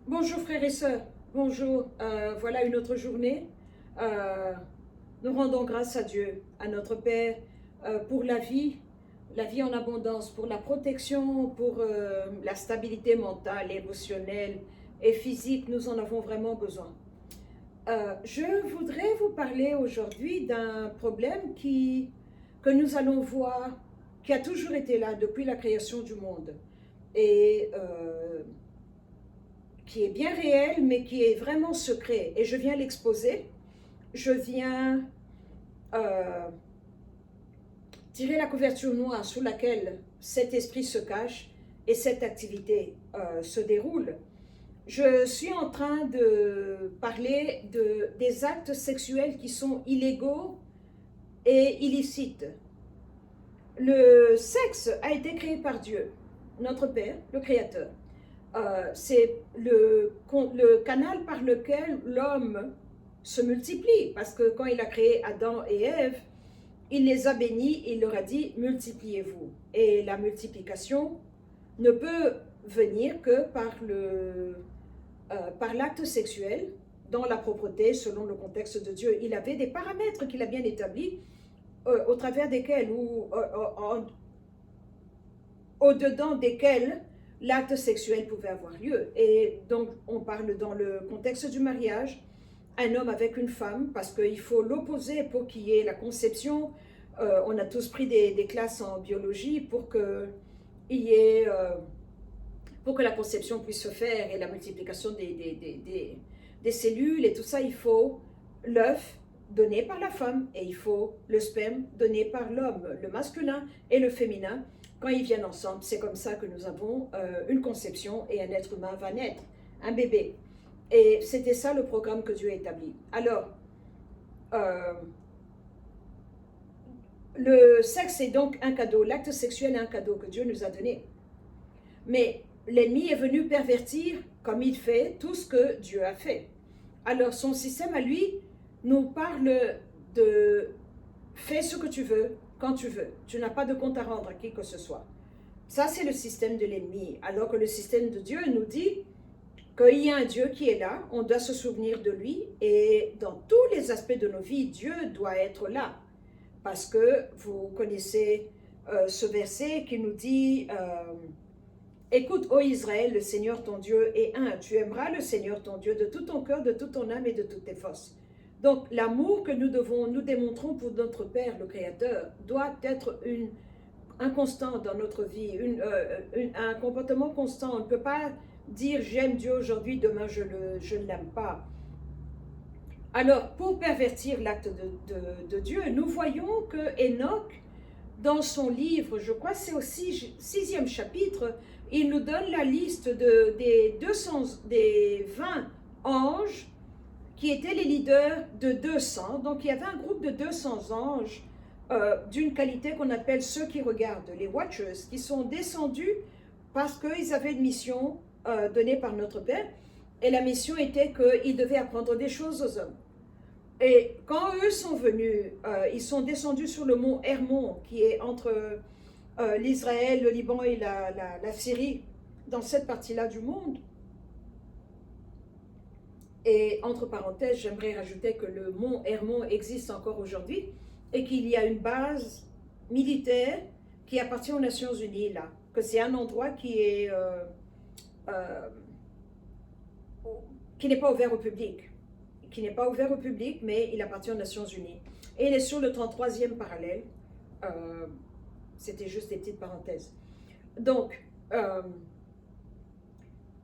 Bonjour frères et sœurs, bonjour. Voilà une autre journée. Euh, Nous rendons grâce à Dieu, à notre Père, pour la vie en abondance, pour la protection, pour la stabilité mentale, émotionnelle et physique. Nous en avons vraiment besoin. Je voudrais vous parler aujourd'hui d'un problème que nous allons voir, qui a toujours été là depuis la création du monde. Et qui est bien réel, mais qui est vraiment secret. Et je viens l'exposer. Je viens euh, tirer la couverture noire sous laquelle cet esprit se cache et cette activité se déroule. Je suis en train de parler des actes sexuels qui sont illégaux et illicites. Le sexe a été créé par Dieu, notre Père, le Créateur. C'est le canal par lequel l'homme se multiplie, parce que quand il a créé Adam et Ève, il les a bénis, il leur a dit multipliez-vous. Et la multiplication ne peut venir que par l'acte sexuel, dans la propreté, selon le contexte de Dieu. Il avait des paramètres qu'il a bien établis, au travers desquels, ou au-dedans desquels l'acte sexuel pouvait avoir lieu. Et donc, on parle dans le contexte du mariage, un homme avec une femme, parce qu'il faut l'opposer pour qu'il y ait la conception. On a tous pris des classes en biologie pour pour que la conception puisse se faire et la multiplication des cellules et tout ça. Il faut l'œuf donné par la femme et il faut le sperme donné par l'homme, le masculin et le féminin. Quand ils viennent ensemble, c'est comme ça que nous avons une conception et un être humain va naître, un bébé. Et c'était ça le programme que Dieu a établi. Alors, euh, le sexe est donc un cadeau, l'acte sexuel est un cadeau que Dieu nous a donné. Mais l'ennemi est venu pervertir, comme il fait, tout ce que Dieu a fait. Alors son système à lui nous parle de fais ce que tu veux, quand tu veux. Tu n'as pas de compte à rendre à qui que ce soit. Ça, c'est le système de l'ennemi. Alors que le système de Dieu nous dit qu'il y a un Dieu qui est là, on doit se souvenir de lui, et dans tous les aspects de nos vies, Dieu doit être là. Parce que vous connaissez ce verset qui nous dit écoute, ô Israël, le Seigneur ton Dieu est un. Tu aimeras le Seigneur ton Dieu de tout ton cœur, de toute ton âme et de toutes tes forces. Donc, l'amour que nous démontrons pour notre Père, le Créateur, doit être un constant dans notre vie, un comportement constant. On ne peut pas dire j'aime Dieu aujourd'hui, demain je ne l'aime pas. Alors, pour pervertir l'acte de Dieu, nous voyons que Enoch, dans son livre, je crois que c'est au sixième chapitre, il nous donne la liste des 20 anges qui étaient les leaders de 200. Donc il y avait un groupe de 200 anges d'une qualité qu'on appelle ceux qui regardent, les watchers, qui sont descendus parce qu'ils avaient une mission donnée par notre Père. Et la mission était qu'ils devaient apprendre des choses aux hommes. Et quand eux sont venus, ils sont descendus sur le mont Hermon, qui est entre l'Israël, le Liban et la Syrie, dans cette partie-là du monde. Et entre parenthèses, j'aimerais rajouter que le mont Hermon existe encore aujourd'hui et qu'il y a une base militaire qui appartient aux Nations Unies là, que c'est un endroit euh, qui n'est pas ouvert au public. Qui n'est pas ouvert au public, mais il appartient aux Nations Unies. Et il est sur le 33e parallèle. C'était juste des petites parenthèses. Donc,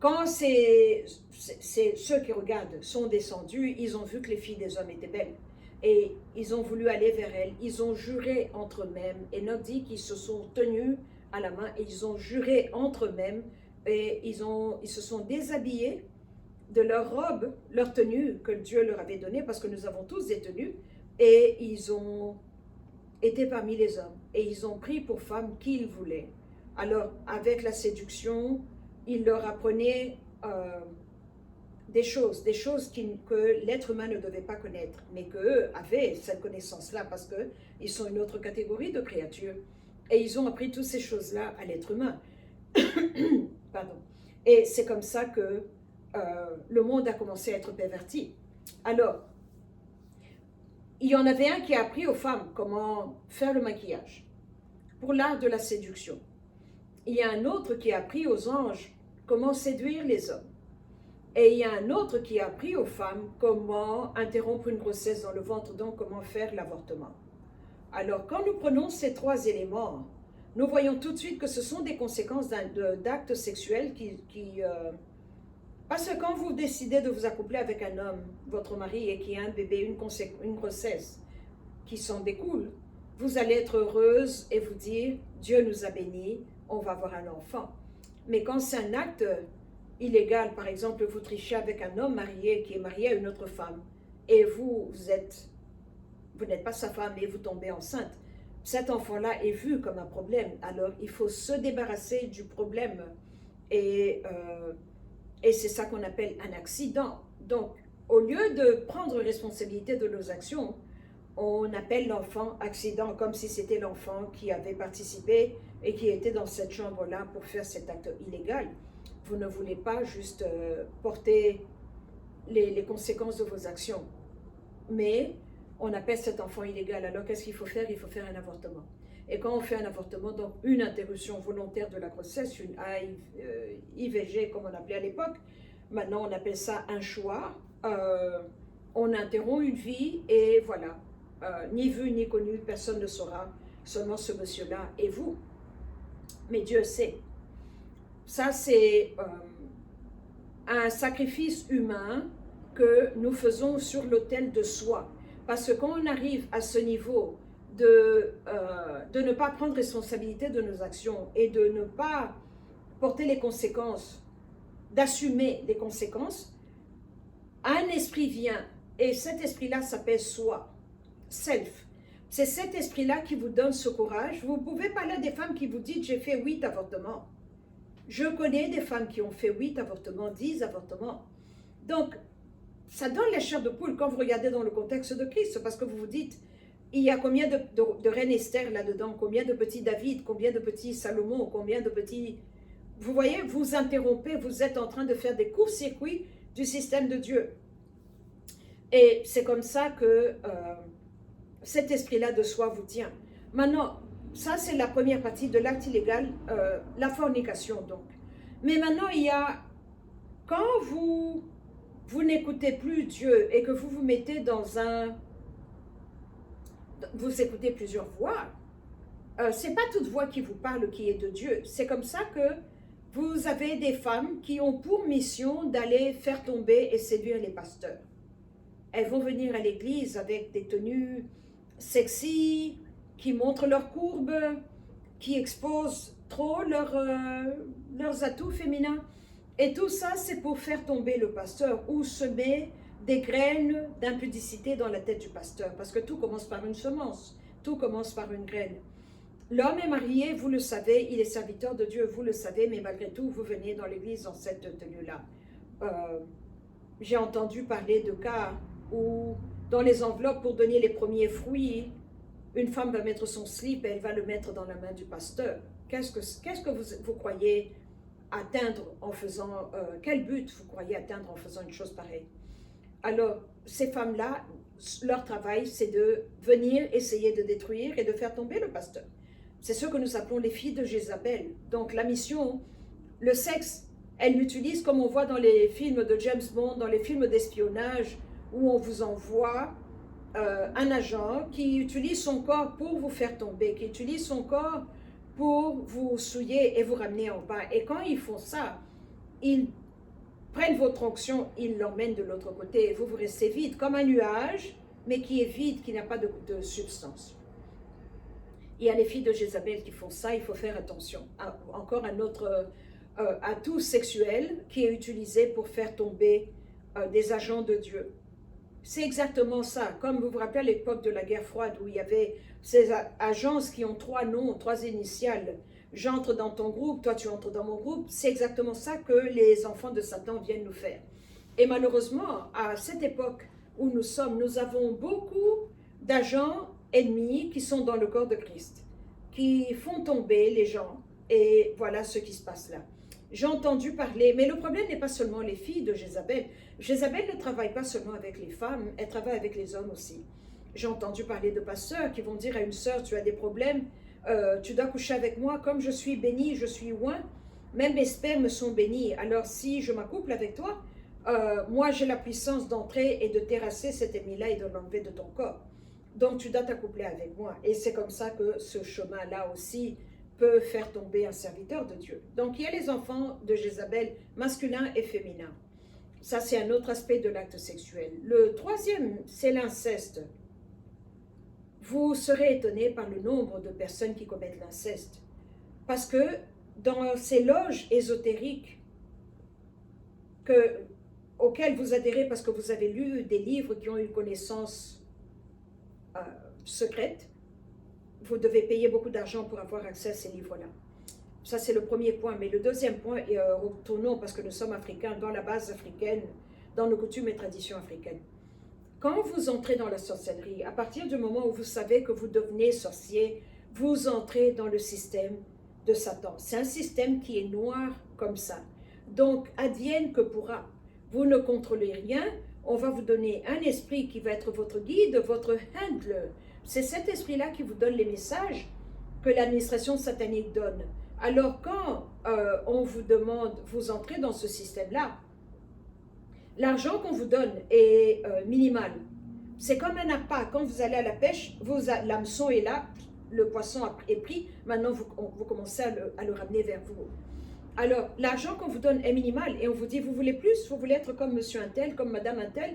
quand ceux qui regardent sont descendus, ils ont vu que les filles des hommes étaient belles. Et ils ont voulu aller vers elles. Ils ont juré entre eux-mêmes. Et Enoch dit qu'ils se sont tenus à la main et ils ont juré entre eux-mêmes. Et ils se sont déshabillés de leur robe, leur tenue que Dieu leur avait donnée, parce que nous avons tous des tenues, et ils ont été parmi les hommes, et ils ont pris pour femme qui ils voulaient. Alors, avec la séduction, ils leur apprenaient des choses que l'être humain ne devait pas connaître, mais qu'eux avaient cette connaissance-là, parce qu'ils sont une autre catégorie de créatures, et ils ont appris toutes ces choses-là à l'être humain. Pardon. Et c'est comme ça que le monde a commencé à être perverti. Alors, il y en avait un qui a appris aux femmes comment faire le maquillage pour l'art de la séduction. Il y a un autre qui a appris aux anges comment séduire les hommes. Et il y a un autre qui a appris aux femmes comment interrompre une grossesse dans le ventre, donc comment faire l'avortement. Alors, quand nous prenons ces trois éléments, nous voyons tout de suite que ce sont des conséquences d'actes sexuels parce que quand vous décidez de vous accoupler avec un homme, votre mari, et qu'il y a un bébé, une grossesse qui s'en découle, vous allez être heureuse et vous dire, Dieu nous a bénis, on va avoir un enfant. Mais quand c'est un acte illégal, par exemple, vous trichez avec un homme marié qui est marié à une autre femme, et vous n'êtes pas sa femme et vous tombez enceinte, cet enfant-là est vu comme un problème. Alors, il faut se débarrasser du problème. Et c'est ça qu'on appelle un accident. Donc, au lieu de prendre responsabilité de nos actions, on appelle l'enfant accident comme si c'était l'enfant qui avait participé et qui était dans cette chambre-là pour faire cet acte illégal. Vous ne voulez pas juste porter les conséquences de vos actions. Mais on appelle cet enfant illégal. Alors, qu'est-ce qu'il faut faire? Il faut faire un avortement. Et quand on fait un avortement, donc une interruption volontaire de la grossesse, une IVG comme on appelait à l'époque, maintenant on appelle ça un choix, on interrompt une vie et voilà, ni vu ni connu, personne ne saura, seulement ce monsieur-là et vous. Mais Dieu sait. Ça c'est un sacrifice humain que nous faisons sur l'autel de soi. Parce que quand on arrive à ce niveau de ne pas prendre responsabilité de nos actions et de ne pas porter les conséquences, d'assumer les conséquences, un esprit vient et cet esprit-là s'appelle soi, self. C'est cet esprit-là qui vous donne ce courage. Vous pouvez parler à des femmes qui vous disent « j'ai fait 8 avortements ». Je connais des femmes qui ont fait 8 avortements, 10 avortements. Donc, ça donne la chair de poule quand vous regardez dans le contexte de Christ, parce que vous vous dites, il y a combien de reines Esther là-dedans, combien de petits David, combien de petits Salomon, combien de petits... Vous voyez, vous interrompez, vous êtes en train de faire des courts-circuits du système de Dieu. Et c'est comme ça que cet esprit-là de soi vous tient. Maintenant, ça c'est la première partie de l'acte illégal, la fornication donc. Mais maintenant, il y a, quand vous n'écoutez plus Dieu et que vous vous mettez dans vous écoutez plusieurs voix, c'est pas toute voix qui vous parle qui est de Dieu. C'est comme ça que vous avez des femmes qui ont pour mission d'aller faire tomber et séduire les pasteurs. Elles vont venir à l'église avec des tenues sexy, qui montrent leurs courbes, qui exposent trop leurs atouts féminins. Et tout ça, c'est pour faire tomber le pasteur ou semer des graines d'impudicité dans la tête du pasteur. Parce que tout commence par une semence, tout commence par une graine. L'homme est marié, vous le savez, il est serviteur de Dieu, vous le savez, mais malgré tout, vous venez dans l'église dans cette tenue-là. J'ai entendu parler de cas où, dans les enveloppes pour donner les premiers fruits, une femme va mettre son slip et elle va le mettre dans la main du pasteur. Qu'est-ce que vous croyez atteindre en faisant, quel but vous croyez atteindre en faisant une chose pareille? Alors, ces femmes-là, leur travail, c'est de venir essayer de détruire et de faire tomber le pasteur. C'est ce que nous appelons les filles de Jézabel. Donc, la mission, le sexe, elle l'utilise comme on voit dans les films de James Bond, dans les films d'espionnage, où on vous envoie un agent qui utilise son corps pour vous faire tomber, qui utilise son corps pour vous souiller et vous ramener en bas. Et quand ils font ça, ils prennent votre onction, ils l'emmènent de l'autre côté. Vous restez vide, comme un nuage, mais qui est vide, qui n'a pas de substance. Il y a les filles de Jézabel qui font ça, il faut faire attention. Encore un autre atout sexuel qui est utilisé pour faire tomber des agents de Dieu. C'est exactement ça. Comme vous vous rappelez à l'époque de la guerre froide, où il y avait ces agences qui ont 3 noms, 3 initiales. J'entre dans ton groupe, toi tu entres dans mon groupe. C'est exactement ça que les enfants de Satan viennent nous faire. Et malheureusement, à cette époque où nous sommes, nous avons beaucoup d'agents ennemis qui sont dans le corps de Christ, qui font tomber les gens. Et voilà ce qui se passe là. J'ai entendu parler, mais le problème n'est pas seulement les filles de Jézabel. Jézabel ne travaille pas seulement avec les femmes, elle travaille avec les hommes aussi. J'ai entendu parler de pasteurs qui vont dire à une sœur, tu as des problèmes, tu dois coucher avec moi, comme je suis béni, je suis oint, même mes spermes sont bénis. Alors si je m'accouple avec toi, moi j'ai la puissance d'entrer et de terrasser cet ennemi-là et de l'enlever de ton corps. Donc tu dois t'accoupler avec moi. Et c'est comme ça que ce chemin-là aussi peut faire tomber un serviteur de Dieu. Donc il y a les enfants de Jézabel, masculins et féminins. Ça c'est un autre aspect de l'acte sexuel. Le troisième, c'est l'inceste. Vous serez étonné par le nombre de personnes qui commettent l'inceste. Parce que dans ces loges ésotériques auxquelles vous adhérez parce que vous avez lu des livres qui ont une connaissance secrète, vous devez payer beaucoup d'argent pour avoir accès à ces livres-là. Ça, c'est le premier point. Mais le deuxième point, et retournons parce que nous sommes africains, dans la base africaine, dans nos coutumes et traditions africaines. Quand vous entrez dans la sorcellerie, à partir du moment où vous savez que vous devenez sorcier, vous entrez dans le système de Satan. C'est un système qui est noir comme ça. Donc, advienne que pourra. Vous ne contrôlez rien. On va vous donner un esprit qui va être votre guide, votre handler. C'est cet esprit-là qui vous donne les messages que l'administration satanique donne. Alors, quand on vous demande, vous entrez dans ce système-là, l'argent qu'on vous donne est minimal. C'est comme un appât. Quand vous allez à la pêche, l'hameçon est là, le poisson est pris, maintenant vous commencez à le ramener vers vous. Alors, l'argent qu'on vous donne est minimal et on vous dit, vous voulez plus, vous voulez être comme monsieur un tel, comme madame un tel,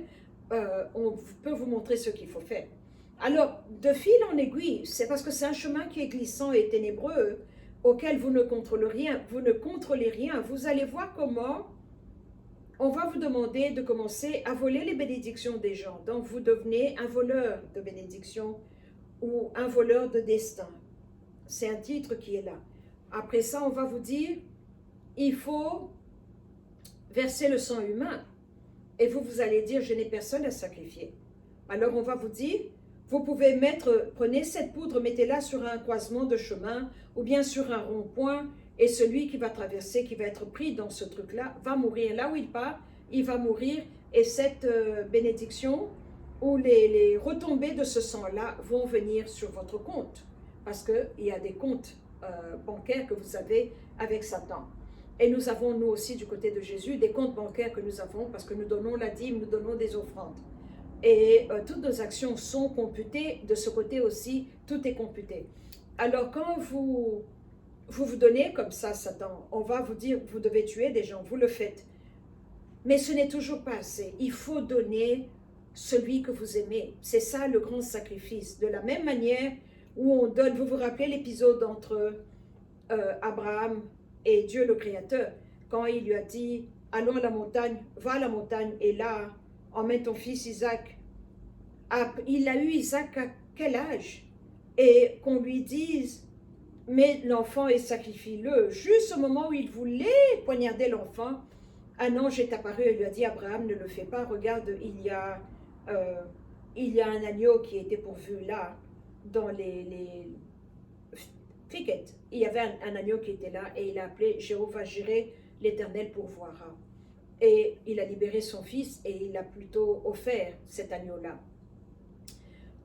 on peut vous montrer ce qu'il faut faire. Alors, de fil en aiguille, c'est parce que c'est un chemin qui est glissant et ténébreux, auquel vous ne contrôlez rien. Vous allez voir comment on va vous demander de commencer à voler les bénédictions des gens. Donc, vous devenez un voleur de bénédictions ou un voleur de destin. C'est un titre qui est là. Après ça, on va vous dire, il faut verser le sang humain. Et vous allez dire, je n'ai personne à sacrifier. Alors, on va vous dire, vous pouvez prenez cette poudre, mettez-la sur un croisement de chemin ou bien sur un rond-point et celui qui va traverser, qui va être pris dans ce truc-là, va mourir. Là où il part, il va mourir et cette bénédiction ou les retombées de ce sang-là vont venir sur votre compte parce qu'il y a des comptes bancaires que vous avez avec Satan. Et nous avons, nous aussi, du côté de Jésus, des comptes bancaires que nous avons parce que nous donnons la dîme, nous donnons des offrandes. Et toutes nos actions sont computées, de ce côté aussi, tout est computé. Alors quand vous donnez comme ça, Satan, on va vous dire, vous devez tuer des gens, vous le faites. Mais ce n'est toujours pas assez. Il faut donner celui que vous aimez. C'est ça le grand sacrifice. De la même manière où on donne, vous vous rappelez l'épisode entre Abraham et Dieu le Créateur, quand il lui a dit, allons à la montagne, va à la montagne, et là, emmène ton fils Isaac. Il a eu Isaac à quel âge? Et qu'on lui dise, mais l'enfant et sacrifie-le. Juste au moment où il voulait poignarder l'enfant, un ange est apparu et lui a dit, Abraham, ne le fais pas, regarde, il y a un agneau qui était pourvu là, dans les thickets. Il y avait un agneau qui était là et il a appelé Jéhovah Jireh, l'Éternel pourvoira. Et il a libéré son fils et il a plutôt offert cet agneau-là.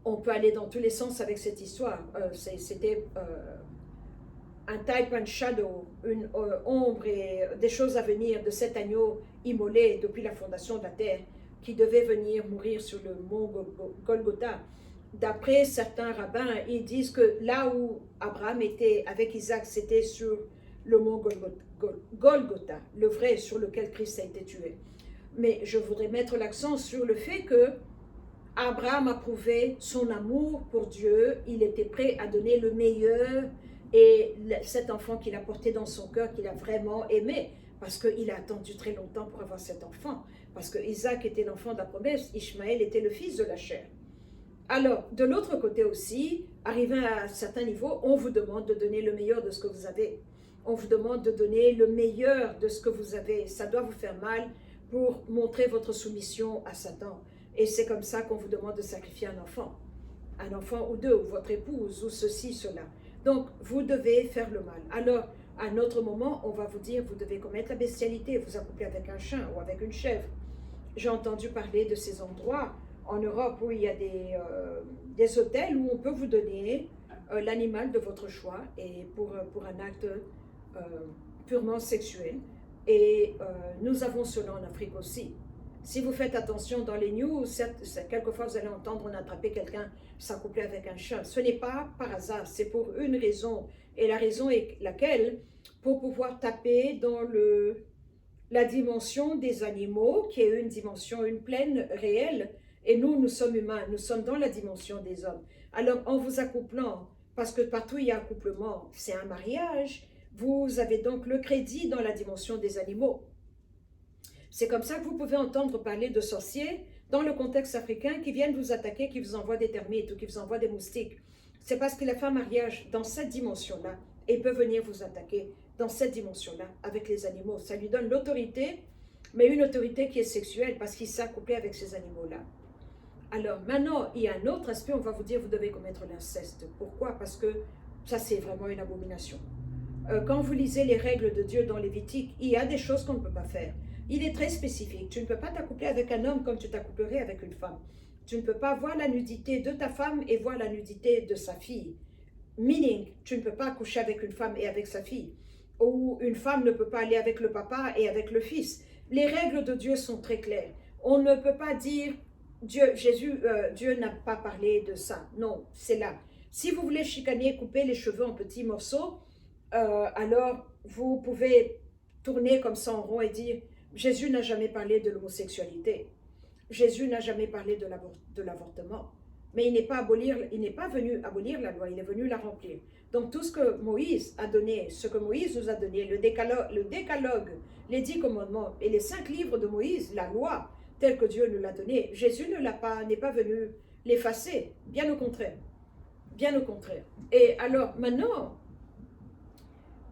On peut aller dans tous les sens avec cette histoire. C'était un type and shadow, une ombre et des choses à venir de cet agneau immolé depuis la fondation de la terre qui devait venir mourir sur le mont Golgotha. D'après certains rabbins, ils disent que là où Abraham était avec Isaac, c'était sur le mont Golgotha, le vrai sur lequel Christ a été tué. Mais je voudrais mettre l'accent sur le fait que Abraham a prouvé son amour pour Dieu, il était prêt à donner le meilleur et cet enfant qu'il a porté dans son cœur, qu'il a vraiment aimé, parce qu'il a attendu très longtemps pour avoir cet enfant, parce que Isaac était l'enfant de la promesse, Ishmaël était le fils de la chair. Alors, de l'autre côté aussi, arrivé à un certain niveau, on vous demande de donner le meilleur de ce que vous avez. On vous demande de donner le meilleur de ce que vous avez. Ça doit vous faire mal pour montrer votre soumission à Satan. Et c'est comme ça qu'on vous demande de sacrifier un enfant ou deux, ou votre épouse, ou ceci, cela. Donc, vous devez faire le mal. Alors, À un autre moment, on va vous dire, vous devez commettre la bestialité, vous accoupler avec un chien ou avec une chèvre. J'ai entendu parler de ces endroits en Europe où il y a des hôtels où on peut vous donner l'animal de votre choix et pour un acte purement sexuel. Et nous avons cela en Afrique aussi. Si vous faites attention dans les news, quelquefois vous allez entendre on a attrapé quelqu'un s'accoupler avec un chat. Ce n'est pas par hasard, c'est pour une raison. Et la raison est laquelle? Pour pouvoir taper dans la dimension des animaux, qui est une dimension, une pleine réelle. Et nous, nous sommes humains, nous sommes dans la dimension des hommes. Alors, en vous accouplant, parce que partout il y a accouplement, c'est un mariage, vous avez donc le crédit dans la dimension des animaux. C'est comme ça que vous pouvez entendre parler de sorciers dans le contexte africain qui viennent vous attaquer, qui vous envoient des termites ou qui vous envoient des moustiques. C'est parce qu'il a fait un mariage dans cette dimension-là et peut venir vous attaquer dans cette dimension-là avec les animaux. Ça lui donne l'autorité, mais une autorité qui est sexuelle parce qu'il s'est accouplé avec ces animaux-là. Alors maintenant, il y a un autre aspect, on va vous dire, vous devez commettre l'inceste. Pourquoi? Parce que ça, c'est vraiment une abomination. Quand vous lisez les règles de Dieu dans Lévitique, il y a des choses qu'on ne peut pas faire. Il est très spécifique. Tu ne peux pas t'accoupler avec un homme comme tu t'accouplerais avec une femme. Tu ne peux pas voir la nudité de ta femme et voir la nudité de sa fille. Meaning, tu ne peux pas coucher avec une femme et avec sa fille. Ou une femme ne peut pas aller avec le papa et avec le fils. Les règles de Dieu sont très claires. On ne peut pas dire, Dieu n'a pas parlé de ça. Non, c'est là. Si vous voulez chicaner, couper les cheveux en petits morceaux, alors vous pouvez tourner comme ça en rond et dire, Jésus n'a jamais parlé de l'homosexualité. Jésus n'a jamais parlé de l'avortement. Mais il n'est pas venu abolir la loi, il est venu la remplir. Donc tout ce que Moïse a donné, ce que Moïse nous a donné, le décalogue, les 10 commandements et les 5 livres de Moïse, la loi, telle que Dieu nous l'a donnée, Jésus n'est pas venu l'effacer, bien au contraire. Bien au contraire. Et alors maintenant,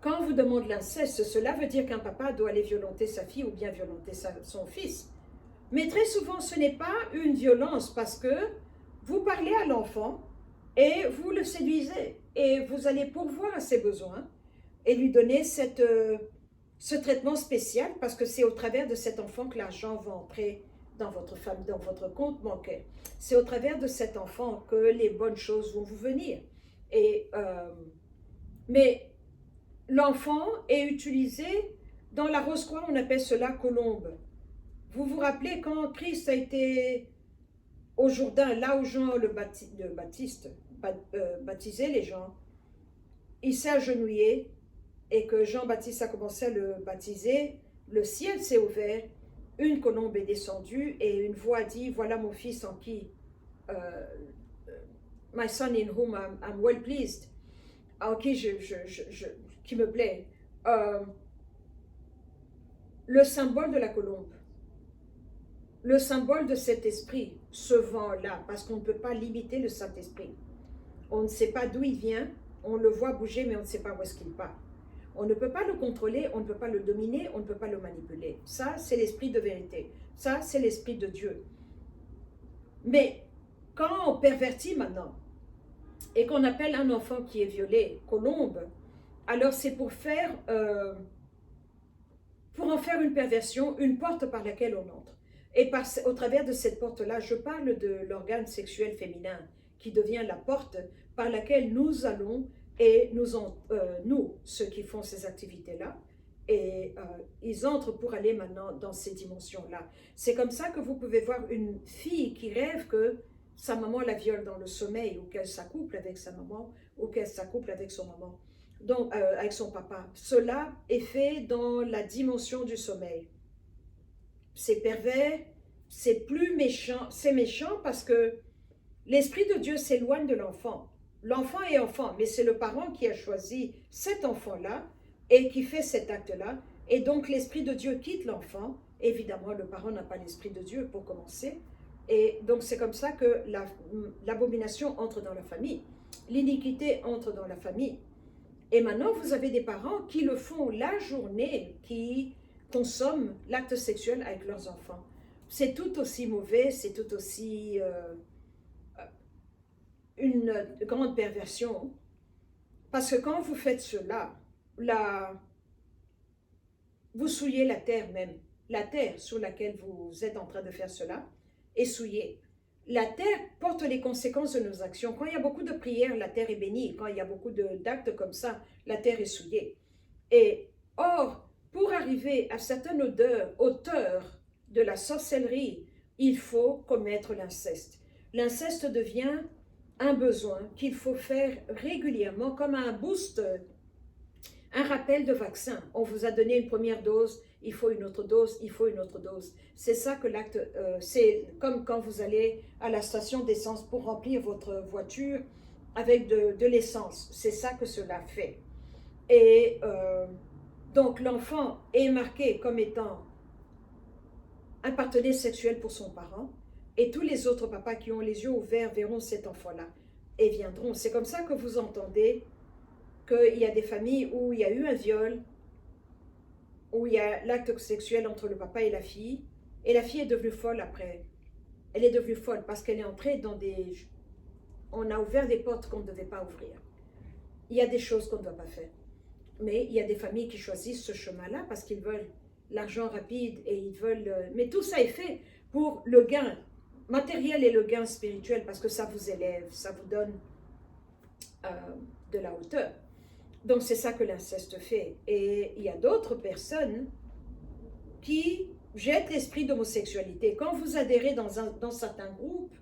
quand on vous demande l'inceste, cela veut dire qu'un papa doit aller violenter sa fille ou bien violenter son fils. Mais très souvent, ce n'est pas une violence parce que vous parlez à l'enfant et vous le séduisez et vous allez pourvoir à ses besoins et lui donner ce traitement spécial parce que c'est au travers de cet enfant que l'argent va entrer dans votre famille, dans votre compte bancaire. C'est au travers de cet enfant que les bonnes choses vont vous venir. Mais l'enfant est utilisé dans la Rose-Croix, on appelle cela colombe. Vous vous rappelez quand Christ a été au Jourdain, là où Jean le Baptiste baptisait les gens, il s'est agenouillé et que Jean-Baptiste a commencé à le baptiser, le ciel s'est ouvert, une colombe est descendue et une voix dit, voilà mon fils en qui, my son in whom I'm well pleased, en qui qui me plaît. Le symbole de la colombe, le symbole de cet esprit, ce vent-là, parce qu'on ne peut pas limiter le Saint-Esprit. On ne sait pas d'où il vient, on le voit bouger, mais on ne sait pas où est-ce qu'il part. On ne peut pas le contrôler, on ne peut pas le dominer, on ne peut pas le manipuler. Ça, c'est l'esprit de vérité. Ça, c'est l'esprit de Dieu. Mais quand on pervertit maintenant, et qu'on appelle un enfant qui est violé colombe, alors c'est pour en faire une perversion, une porte par laquelle on entre. Et au travers de cette porte-là, je parle de l'organe sexuel féminin qui devient la porte par laquelle nous allons et nous, ceux qui font ces activités-là, et ils entrent pour aller maintenant dans ces dimensions-là. C'est comme ça que vous pouvez voir une fille qui rêve que sa maman la viole dans le sommeil ou qu'elle s'accouple avec sa maman ou qu'elle s'accouple avec son maman, donc avec son papa. Cela est fait dans la dimension du sommeil. C'est pervers, c'est plus méchant, c'est méchant parce que l'Esprit de Dieu s'éloigne de l'enfant. L'enfant est enfant, mais c'est le parent qui a choisi cet enfant-là et qui fait cet acte-là. Et donc l'Esprit de Dieu quitte l'enfant. Évidemment, le parent n'a pas l'Esprit de Dieu pour commencer. Et donc c'est comme ça que l'abomination entre dans la famille. L'iniquité entre dans la famille. Et maintenant, vous avez des parents qui le font la journée, qui consomment l'acte sexuel avec leurs enfants. C'est tout aussi mauvais, c'est tout aussi une grande perversion. Parce que quand vous faites cela, vous souillez la terre même. La terre sur laquelle vous êtes en train de faire cela est souillée. La terre porte les conséquences de nos actions. Quand il y a beaucoup de prières, la terre est bénie. Quand il y a beaucoup d'actes comme ça, la terre est souillée. Et or, pour arriver à certaines hauteurs de la sorcellerie, il faut commettre l'inceste. L'inceste devient un besoin qu'il faut faire régulièrement comme un boost, un rappel de vaccin. On vous a donné une première dose, il faut une autre dose, il faut une autre dose. C'est ça que l'acte, c'est comme quand vous allez à la station d'essence pour remplir votre voiture avec de l'essence. C'est ça que cela fait. Et donc l'enfant est marqué comme étant un partenaire sexuel pour son parent, et tous les autres papas qui ont les yeux ouverts verront cet enfant-là et viendront. C'est comme ça que vous entendez qu'il y a des familles où il y a eu un viol, où il y a l'acte sexuel entre le papa et la fille est devenue folle après. Elle est devenue folle parce qu'elle est entrée dans des... On a ouvert des portes qu'on ne devait pas ouvrir. Il y a des choses qu'on ne doit pas faire. Mais il y a des familles qui choisissent ce chemin-là parce qu'ils veulent l'argent rapide et ils veulent... Mais tout ça est fait pour le gain matériel et le gain spirituel parce que ça vous élève, ça vous donne de la hauteur. Donc c'est ça que l'inceste fait. Et il y a d'autres personnes qui jettent l'esprit d'homosexualité. Quand vous adhérez dans certains groupes,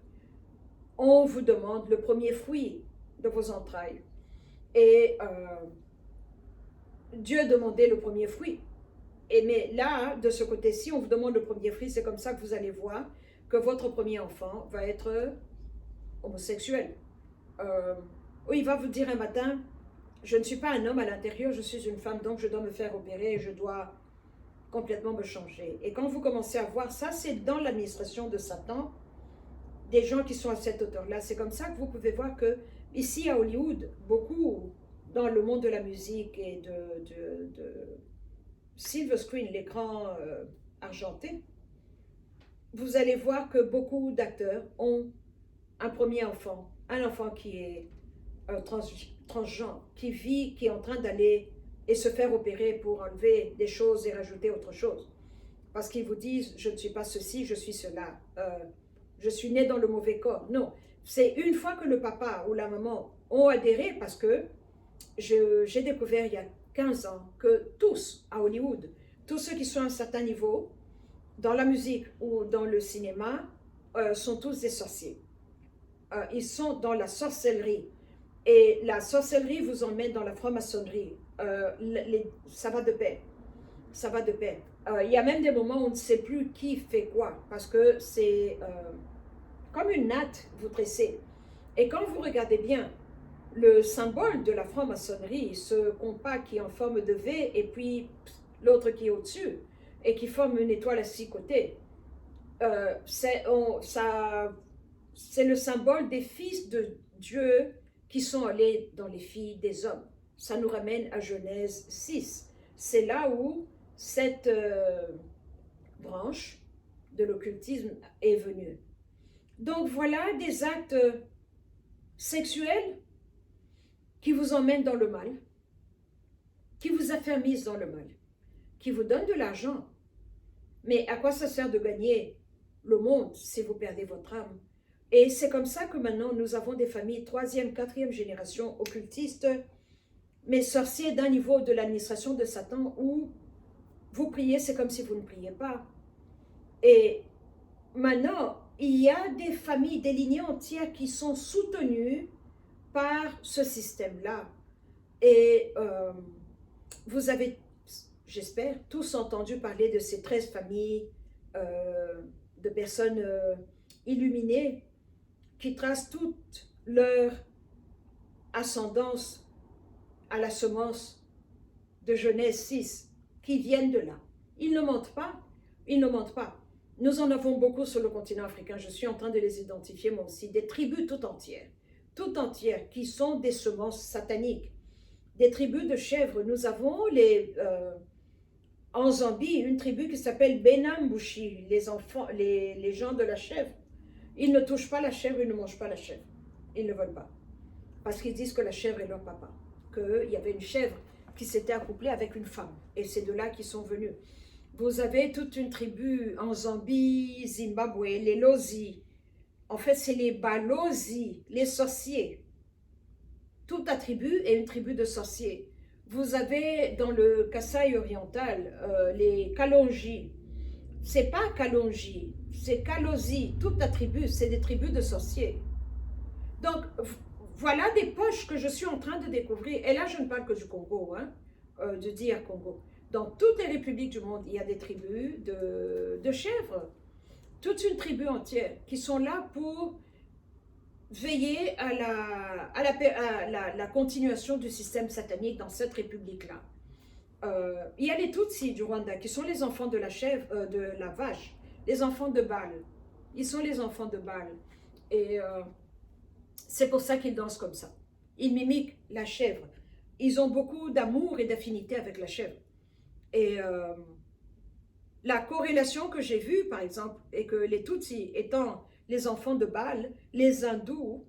on vous demande le premier fruit de vos entrailles. Et Dieu demandait le premier fruit. Mais là, de ce côté-ci, on vous demande le premier fruit. C'est comme ça que vous allez voir que votre premier enfant va être homosexuel. Ou il va vous dire un matin, je ne suis pas un homme à l'intérieur, je suis une femme, donc je dois me faire opérer et je dois complètement me changer. Et quand vous commencez à voir ça, c'est dans l'administration de Satan, des gens qui sont à cette hauteur-là. C'est comme ça que vous pouvez voir que ici à Hollywood, beaucoup dans le monde de la musique et de silver screen, l'écran argenté, vous allez voir que beaucoup d'acteurs ont un premier enfant, un enfant qui est transgenre, qui vit, qui est en train d'aller et se faire opérer pour enlever des choses et rajouter autre chose. Parce qu'ils vous disent, je ne suis pas ceci, je suis cela. Je suis né dans le mauvais corps. Non, c'est une fois que le papa ou la maman ont adhéré, parce que j'ai découvert il y a 15 ans que tous à Hollywood, tous ceux qui sont à un certain niveau, dans la musique ou dans le cinéma, sont tous des sorciers. Ils sont dans la sorcellerie. Et la sorcellerie vous emmène dans la franc-maçonnerie. Ça va de pair. Ça va de pair. Il y a même des moments où on ne sait plus qui fait quoi, parce que c'est comme une natte, vous tressez. Et quand vous regardez bien, le symbole de la franc-maçonnerie, ce compas qui est en forme de V, et puis l'autre qui est au-dessus, et qui forme une étoile à 6 côtés, c'est le symbole des fils de Dieu qui sont allés dans les filles des hommes. Ça nous ramène à Genèse 6. C'est là où cette branche de l'occultisme est venue. Donc voilà des actes sexuels qui vous emmènent dans le mal, qui vous affermissent dans le mal, qui vous donnent de l'argent. Mais à quoi ça sert de gagner le monde si vous perdez votre âme? Et c'est comme ça que maintenant nous avons des familles 3e, 4e génération occultistes, mais sorciers d'un niveau de l'administration de Satan où vous priez, c'est comme si vous ne priez pas. Et maintenant, il y a des familles, des lignées entières qui sont soutenues par ce système-là. Et vous avez, j'espère, tous entendu parler de ces 13 familles de personnes illuminées qui tracent toute leur ascendance à la semence de Genèse 6, qui viennent de là. Ils ne mentent pas, ils ne mentent pas. Nous en avons beaucoup sur le continent africain, je suis en train de les identifier moi aussi, des tribus tout entières, qui sont des semences sataniques, des tribus de chèvres. Nous avons en Zambie une tribu qui s'appelle Benambushi, les gens de la chèvre. Ils ne touchent pas la chèvre, ils ne mangent pas la chèvre. Ils ne veulent pas. Parce qu'ils disent que la chèvre est leur papa. Qu'il y avait une chèvre qui s'étaient accouplés avec une femme. Et c'est de là qu'ils sont venus. Vous avez toute une tribu en Zambie, Zimbabwe, les Lozi. En fait, c'est les Balozi, les sorciers. Toute la tribu est une tribu de sorciers. Vous avez dans le Kasaï oriental les Kalonji. C'est pas Kalonji, c'est Kalozi. Toute la tribu, c'est des tribus de sorciers. Donc, voilà des poches que je suis en train de découvrir. Et là, je ne parle que du Congo, hein, de dire Congo. Dans toutes les républiques du monde, il y a des tribus de chèvres. Toute une tribu entière qui sont là pour veiller à la continuation du système satanique dans cette république-là. Il y a les Tutsis du Rwanda qui sont les enfants de la chèvre, de la vache, les enfants de Baal. Ils sont les enfants de Baal. Et c'est pour ça qu'ils dansent comme ça. Ils mimiquent la chèvre. Ils ont beaucoup d'amour et d'affinité avec la chèvre. Et la corrélation que j'ai vue, par exemple, est que les Tutsis étant les enfants de Baal, les hindous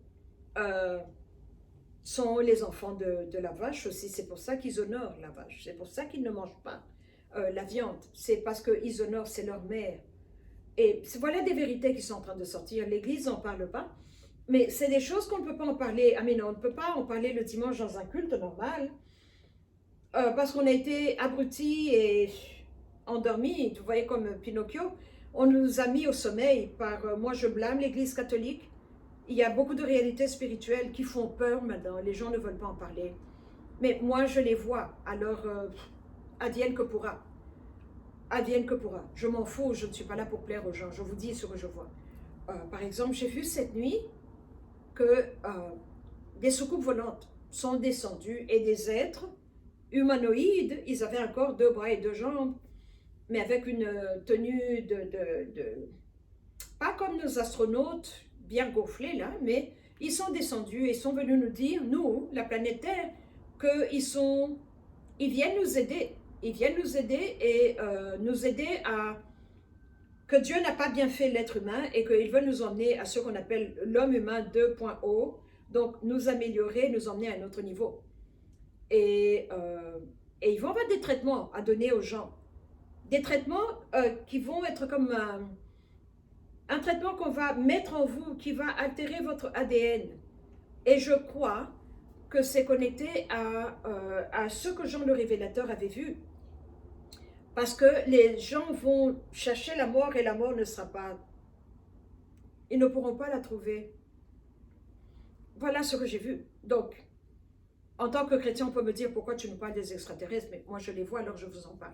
sont les enfants de la vache aussi. C'est pour ça qu'ils honorent la vache. C'est pour ça qu'ils ne mangent pas la viande. C'est parce qu'ils honorent, c'est leur mère. Et voilà des vérités qui sont en train de sortir. L'Église n'en parle pas. Mais c'est des choses qu'on ne peut pas en parler. On ne peut pas en parler le dimanche dans un culte normal. Parce qu'on a été abrutis et endormis. Vous voyez, comme Pinocchio. On nous a mis au sommeil par, moi je blâme l'Église catholique. Il y a beaucoup de réalités spirituelles qui font peur maintenant. Les gens ne veulent pas en parler. Mais moi je les vois. Alors, advienne que pourra. Advienne que pourra. Je m'en fous, je ne suis pas là pour plaire aux gens. Je vous dis ce que je vois. Par exemple, j'ai vu cette nuit que des soucoupes volantes sont descendues et des êtres humanoïdes, ils avaient un corps, 2 bras et 2 jambes, mais avec une tenue pas comme nos astronautes bien gonflés là, mais ils sont descendus et sont venus nous dire, nous, la planète Terre, ils viennent nous aider. Ils viennent nous aider et nous aider à... que Dieu n'a pas bien fait l'être humain et qu'il veut nous emmener à ce qu'on appelle l'homme humain 2.0, donc nous améliorer, nous emmener à un autre niveau. Et ils vont avoir des traitements à donner aux gens. Des traitements qui vont être comme un traitement qu'on va mettre en vous, qui va altérer votre ADN. Et je crois que c'est connecté à ce que Jean le Révélateur avait vu. Parce que les gens vont chercher la mort et la mort ne sera pas... Ils ne pourront pas la trouver. Voilà ce que j'ai vu. Donc, en tant que chrétien, on peut me dire pourquoi tu nous parles des extraterrestres, mais moi je les vois alors je vous en parle.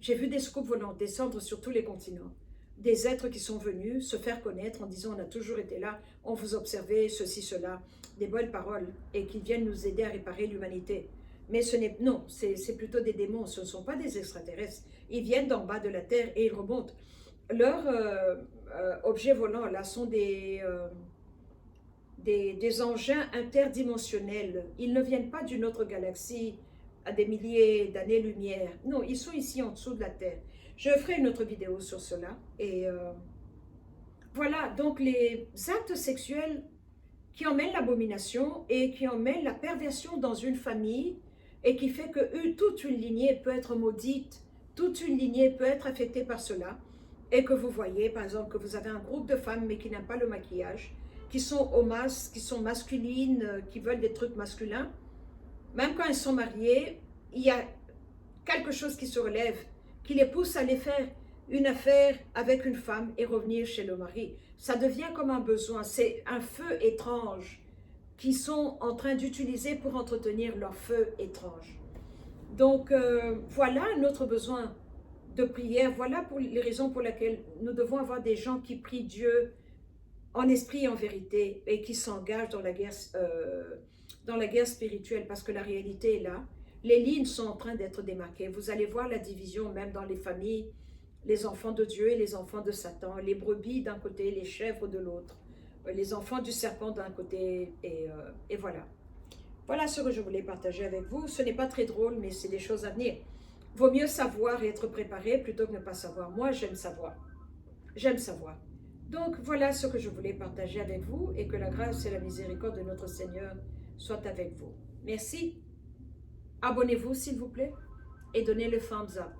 J'ai vu des soucoupes volantes descendre sur tous les continents. Des êtres qui sont venus se faire connaître en disant on a toujours été là, on vous observait, ceci, cela, des bonnes paroles, et qui viennent nous aider à réparer l'humanité. Mais ce n'est non, c'est plutôt des démons, ce ne sont pas des extraterrestres. Ils viennent d'en bas de la Terre et ils remontent. Leurs objets volants là sont des engins interdimensionnels. Ils ne viennent pas d'une autre galaxie à des milliers d'années-lumière. Non, ils sont ici en dessous de la Terre. Je ferai une autre vidéo sur cela. Et voilà, donc les actes sexuels qui emmènent l'abomination et qui emmènent la perversion dans une famille et qui fait que toute une lignée peut être maudite, toute une lignée peut être affectée par cela. Et que vous voyez, par exemple, que vous avez un groupe de femmes mais qui n'aiment pas le maquillage, qui sont qui sont masculines, qui veulent des trucs masculins. Même quand elles sont mariées, il y a quelque chose qui se relève, qui les pousse à aller faire une affaire avec une femme et revenir chez le mari. Ça devient comme un besoin, c'est un feu étrange qu'ils sont en train d'utiliser pour entretenir leur feu étrange. Donc voilà notre besoin de prière, voilà pour les raisons pour lesquelles nous devons avoir des gens qui prient Dieu en esprit et en vérité et qui s'engagent dans la guerre spirituelle, parce que la réalité est là. Les lignes sont en train d'être démarquées. Vous allez voir la division même dans les familles, les enfants de Dieu et les enfants de Satan, les brebis d'un côté, les chèvres de l'autre, les enfants du serpent d'un côté, et voilà. Voilà ce que je voulais partager avec vous. Ce n'est pas très drôle, mais c'est des choses à venir. Vaut mieux savoir et être préparé plutôt que ne pas savoir. Moi, j'aime savoir. J'aime savoir. Donc, voilà ce que je voulais partager avec vous et que la grâce et la miséricorde de notre Seigneur soient avec vous. Merci. Abonnez-vous s'il vous plaît et donnez le thumbs up.